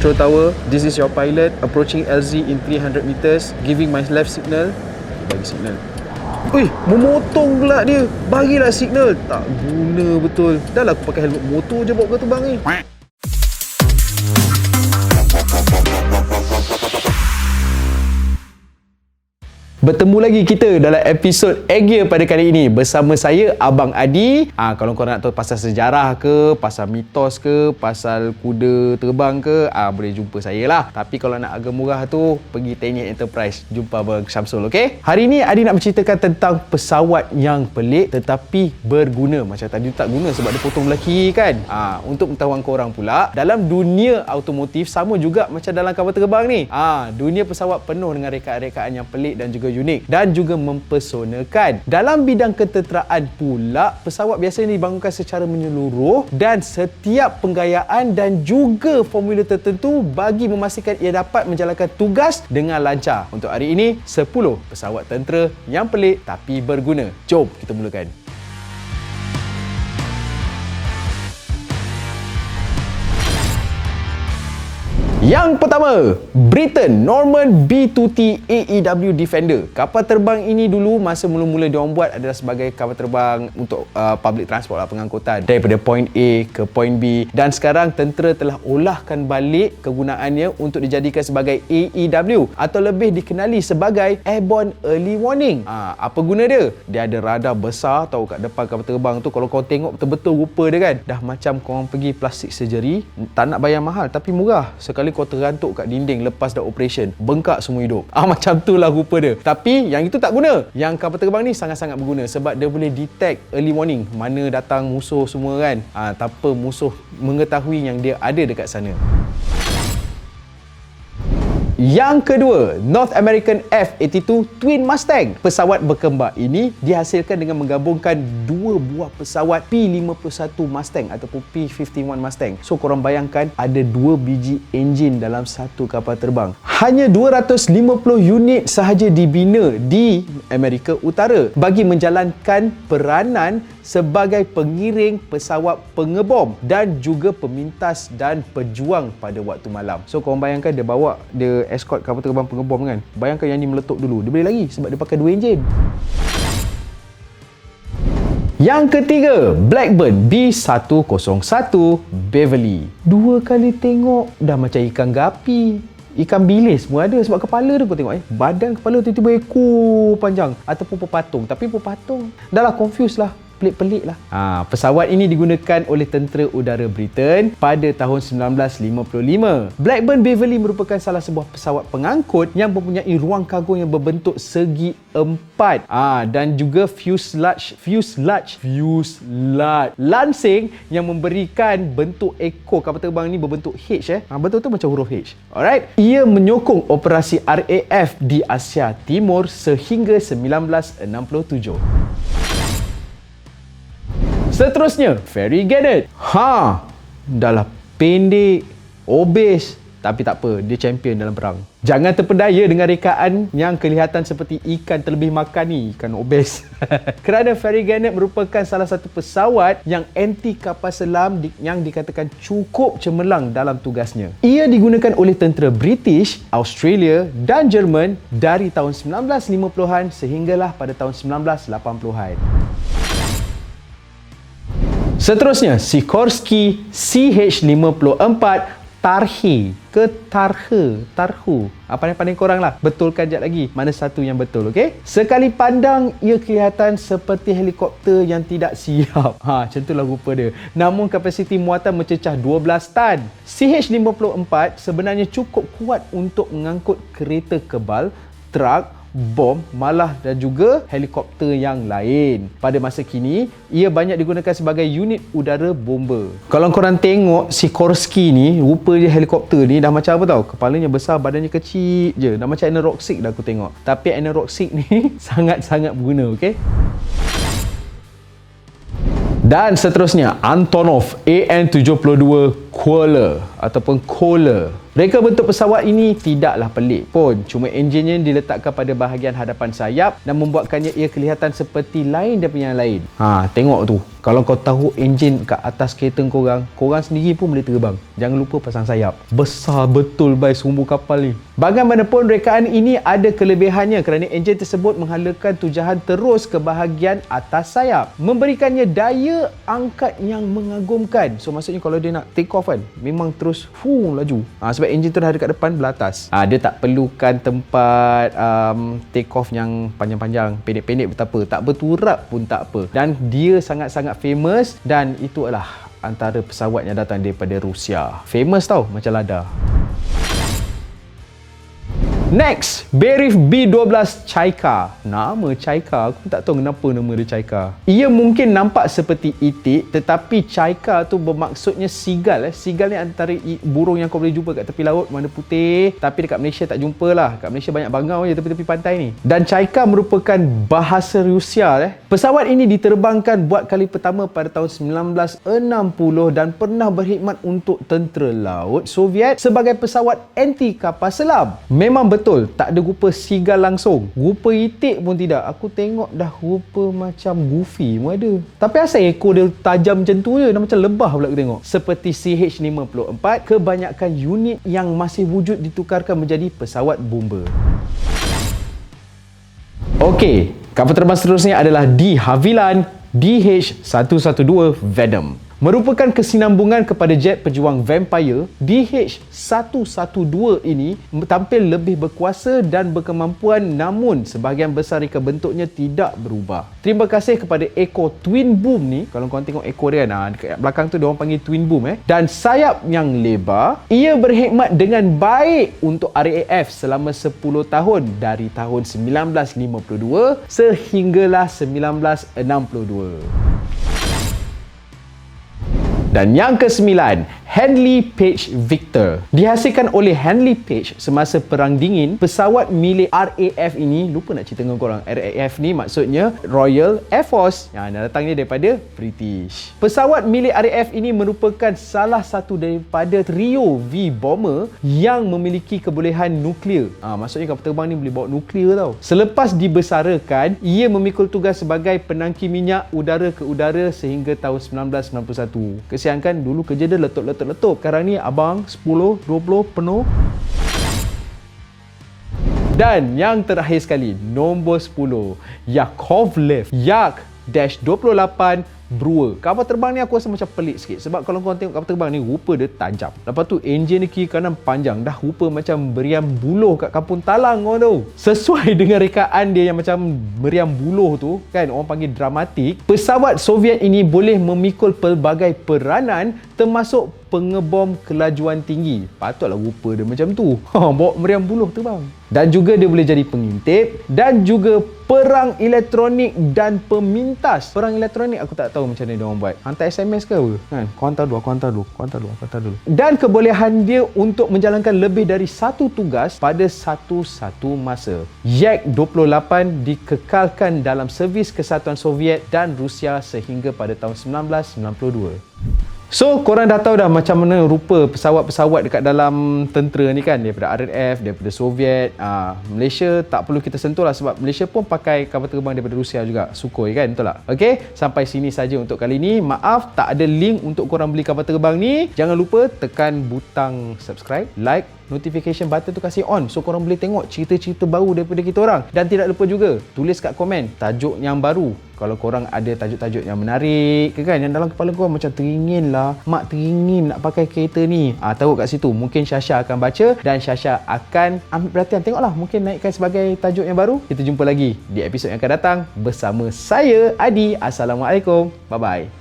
control tower. This is your pilot approaching LZ in 300 meters, giving my left signal. Bagi signal. Ui, memotong pula dia. Bagilah signal. Tak guna betul. Dah lah aku pakai helmet motor je bawa kau terbang ni. Bertemu lagi kita dalam episod Egg Gear pada kali ini bersama saya Abang Adi. Kalau korang nak tahu pasal sejarah ke, pasal mitos ke, pasal kuda terbang ke, boleh jumpa saya lah. Tapi kalau nak harga murah tu, pergi Teknik Enterprise, jumpa Abang Syamsul, okey? Hari ni Adi nak menceritakan tentang pesawat yang pelik tetapi berguna. Macam tadi tak guna sebab dia potong belah kiri kan. Untuk pengetahuan korang pula, dalam dunia automotif sama juga macam dalam kapal terbang ni. Dunia pesawat penuh dengan rekaan-rekaan yang pelik dan juga unik dan juga mempesonakan. Dalam bidang ketenteraan pula, pesawat biasanya dibangunkan secara menyeluruh dan setiap penggayaan dan juga formula tertentu bagi memastikan ia dapat menjalankan tugas dengan lancar. Untuk hari ini, 10 pesawat tentera yang pelik tapi berguna. Jom kita mulakan. Yang pertama, Britain Norman B2T AEW Defender. Kapal terbang ini dulu masa mula-mula diorang buat adalah sebagai kapal terbang untuk public transport lah, pengangkutan daripada point A ke point B, dan sekarang tentera telah olahkan balik kegunaannya untuk dijadikan sebagai AEW atau lebih dikenali sebagai Airborne Early Warning. Apa guna dia? Dia ada radar besar tahu kat depan kapal terbang tu. Kalau kau tengok betul-betul rupa dia kan, dah macam korang pergi plastik surgery, tak nak bayar mahal tapi murah. Sekali kau terantuk kat dinding lepas dah operation, bengkak semua hidup. Macam tu lah rupa dia. Tapi yang itu tak guna. Yang kapal terbang ni sangat-sangat berguna sebab dia boleh detect early warning mana datang musuh semua kan. Tanpa musuh mengetahui yang dia ada dekat sana. Yang kedua, North American F-82 Twin Mustang. Pesawat berkembar ini dihasilkan dengan menggabungkan dua buah pesawat P-51 Mustang ataupun P-51 Mustang. So korang bayangkan ada 2 biji enjin dalam satu kapal terbang. Hanya 250 unit sahaja dibina di Amerika Utara bagi menjalankan peranan sebagai pengiring pesawat pengebom dan juga pemintas dan pejuang pada waktu malam. So korang bayangkan dia bawa, dia escort kapal terbang pengebom kan. Bayangkan yang ni meletup dulu, dia boleh lagi sebab dia pakai 2 enjin. Yang ketiga, Blackburn B101 Beverly. 2 kali tengok dah macam ikan gapi. Ikan bilis pun ada sebab kepala dia kau tengok badan kepala tiba-tiba ekor panjang ataupun pepatung. Tapi pepatung dah lah confused lah. Pelik-pelik lah. Pesawat ini digunakan oleh tentera udara Britain pada tahun 1955. Blackburn Beverly merupakan salah sebuah pesawat pengangkut yang mempunyai ruang kargo yang berbentuk segi 4 dan juga fuselage lansing yang memberikan bentuk ekor kapal terbang ini berbentuk H. Betul-betul macam huruf H. Alright. Ia menyokong operasi RAF di Asia Timur sehingga 1967. Seterusnya, Farragut. Dah lah pendek, obes, tapi tak apa, dia champion dalam perang. Jangan terpedaya dengan rekaan yang kelihatan seperti ikan terlebih makan ni, ikan obes. Kerana Farragut merupakan salah satu pesawat yang anti kapal selam yang dikatakan cukup cemerlang dalam tugasnya. Ia digunakan oleh tentera British, Australia dan Jerman dari tahun 1950-an sehinggalah pada tahun 1980-an. Seterusnya, Sikorsky CH-54 Tarhe ke Tarhu. Pandai-pandai korang lah. Betulkan sekejap lagi mana satu yang betul, okey? Sekali pandang, ia kelihatan seperti helikopter yang tidak siap. Macam itulah rupa dia. Namun kapasiti muatan mencecah 12 tan. CH-54 sebenarnya cukup kuat untuk mengangkut kereta kebal, truk, bom, malah dan juga helikopter yang lain. Pada masa kini, ia banyak digunakan sebagai unit udara bomber. Kalau korang tengok Sikorsky ni, rupa dia helikopter ni dah macam apa tau? Kepalanya besar, badannya kecil je. Dah macam Aeroxik dah aku tengok. Tapi Aeroxik ni sangat-sangat berguna, okey? Dan seterusnya, Antonov AN-72 Cooler ataupun Kohler. Reka bentuk pesawat ini tidaklah pelik pun, cuma enjinnya diletakkan pada bahagian hadapan sayap dan membuatkannya ia kelihatan seperti lain daripada yang lain. Tengok tu. Kalau kau tahu enjin kat atas kereta korang sendiri pun boleh terbang. Jangan lupa pasang sayap. Besar betul sumbu kapal ni. Bagaimanapun rekaan ini ada kelebihannya kerana enjin tersebut menghalakan tujahan terus ke bahagian atas sayap, memberikannya daya angkat yang mengagumkan. So maksudnya kalau dia nak take off kan, memang terus laju. Sebab enjin tu dah dekat depan belah atas. Dia tak perlukan tempat take off yang panjang-panjang, pendek-pendek pun tak apa, tak berturap pun tak apa. Dan dia sangat-sangat famous dan itu adalah antara pesawat yang datang daripada Rusia. Famous tau, macam lada. Next, Berif B-12 Chaika. Nama Chaika, aku tak tahu kenapa nama dia Chaika. Ia mungkin nampak seperti itik, tetapi Chaika tu bermaksudnya seagull. Seagull ni antara burung yang kau boleh jumpa kat tepi laut, warna putih. Tapi dekat Malaysia tak jumpa lah. Kat Malaysia banyak bangau je tepi-tepi pantai ni. Dan Chaika merupakan bahasa Rusia. Pesawat ini diterbangkan buat kali pertama pada tahun 1960 dan pernah berkhidmat untuk tentera laut Soviet sebagai pesawat anti kapal selam. Memang betul, tak ada rupa seagull langsung. Rupa itik pun tidak. Aku tengok dah rupa macam Goofy pun ada. Tapi asal ekor dia tajam macam tu je, dah macam lebah pula aku tengok. Seperti CH-54, kebanyakan unit yang masih wujud ditukarkan menjadi pesawat bomber. Okey, kapal terbang seterusnya adalah de Havilland DH-112 Venom. Merupakan kesinambungan kepada jet pejuang Vampire. DH-112 ini tampil lebih berkuasa dan berkemampuan, namun sebahagian besar reka bentuknya tidak berubah. Terima kasih kepada ekor twin boom ni. Kalau korang tengok ekor dia kan, dekat belakang tu diorang panggil twin boom dan sayap yang lebar, ia berkhidmat dengan baik untuk RAF selama 10 tahun dari tahun 1952 sehinggalah 1962. Dan yang ke-9, Handley Page Victor. Dihasilkan oleh Handley Page semasa Perang Dingin, pesawat milik RAF ini, lupa nak cerita dengan korang, RAF ni maksudnya Royal Air Force, yang datangnya daripada British. Pesawat milik RAF ini merupakan salah satu daripada trio V-bomber yang memiliki kebolehan nuklear. Maksudnya kapal terbang ni boleh bawa nuklear tau. Selepas dibesarkan, ia memikul tugas sebagai penangki minyak udara ke udara sehingga tahun 1991. Kesian kan, dulu kerja dia letup. Sekarang ni abang 10, 20 penuh. Dan yang terakhir sekali, nombor 10, Yakovlev Yak-28 Brewer. Kapal terbang ni aku rasa macam pelik sikit sebab kalau korang tengok kapal terbang ni, rupa dia tajam. Lepas tu enjin ni kiri kanan panjang, dah rupa macam meriam buluh kat kampung Talang korang tahu. Sesuai dengan rekaan dia yang macam meriam buluh tu kan, orang panggil dramatik. Pesawat Soviet ini boleh memikul pelbagai peranan termasuk pengebom kelajuan tinggi. Patutlah rupa dia macam tu. Bawa meriam buluh terbang. Dan juga dia boleh jadi pengintip dan juga perang elektronik dan pemintas. Perang elektronik aku tak tahu macam mana dia orang buat. Hantar SMS ke apa? Kan? Kau hantar dulu. Dan kebolehan dia untuk menjalankan lebih dari satu tugas pada satu masa. Yak-28 dikekalkan dalam servis kesatuan Soviet dan Rusia sehingga pada tahun 1992. So, korang dah tahu dah macam mana rupa pesawat-pesawat dekat dalam tentera ni kan, daripada RAF, daripada Soviet. Malaysia tak perlu kita sentuh lah sebab Malaysia pun pakai kapal terbang daripada Rusia juga, Sukhoi kan, betul tak? Okey, sampai sini saja untuk kali ni. Maaf, tak ada link untuk korang beli kapal terbang ni. Jangan lupa tekan butang subscribe, like, notification button tu kasih on so korang boleh tengok cerita-cerita baru daripada kita orang. Dan tidak lupa juga tulis kat komen tajuk yang baru. Kalau korang ada tajuk-tajuk yang menarik ke kan, yang dalam kepala korang macam teringin lah, mak teringin nak pakai kereta ni, taruh kat situ. Mungkin Syasha akan baca dan Syasha akan ambil perhatian. Tengoklah, mungkin naikkan sebagai tajuk yang baru. Kita jumpa lagi di episod yang akan datang bersama saya Adi. Assalamualaikum, bye bye.